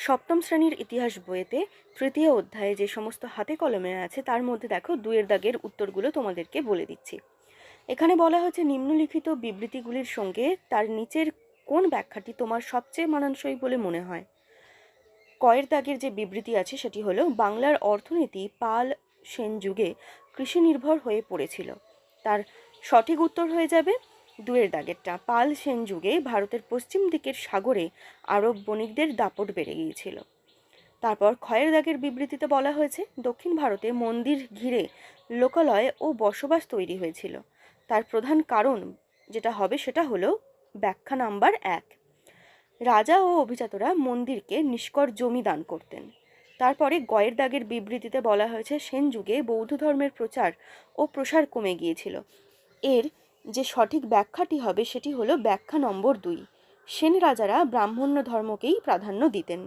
সপ্তম শ্রেণীর ইতিহাস বইয়েতে তৃতীয় অধ্যায়ে যে সমস্ত হাতে কলমে আছে তার মধ্যে দেখো 2 এর দাগের উত্তরগুলো তোমাদেরকে বলে দিচ্ছি। এখানে বলা হচ্ছে নিম্নলিখিত বিবৃতিগুলির সঙ্গে তার নিচের কোন ব্যাখ্যাটি তোমার সবচেয়ে মানানসই বলে মনে হয়। কয়ের দাগের যে বিবৃতি আছে সেটি হলো বাংলার অর্থনীতি পাল সেন যুগে কৃষি নির্ভর হয়ে পড়েছিল। তার সঠিক উত্তর হয়ে যাবে 2 এর দাগেরটা। পাল সেন যুগে ভারতের পশ্চিম দিকের সাগরে আরব বণিকদের দাপট বেড়ে গিয়েছিল। তারপর ক্ষয়ের দাগের বিবৃতিতে বলা হয়েছে দক্ষিণ ভারতে মন্দির ঘিরে লোকালয় ও বসবাস তৈরি হয়েছিল। তার প্রধান কারণ যেটা হবে সেটা হলো ব্যাখ্যা নাম্বার 1, রাজা ও অভিজাতরা মন্দিরকে নিষ্কর জমি দান করতেন। তারপরে গয়ের দাগের বিবৃতিতে বলা হয়েছে সেন যুগে বৌদ্ধ ধর্মের প্রচার ও প্রসার কমে গিয়েছিল। এর যে সঠিক ব্যাখ্যাটি হবে সেটি হলো ব্যাখ্যা নম্বর 2, সেন রাজারা ব্রাহ্মণ্য ধর্মকেই প্রাধান্য দিতেন।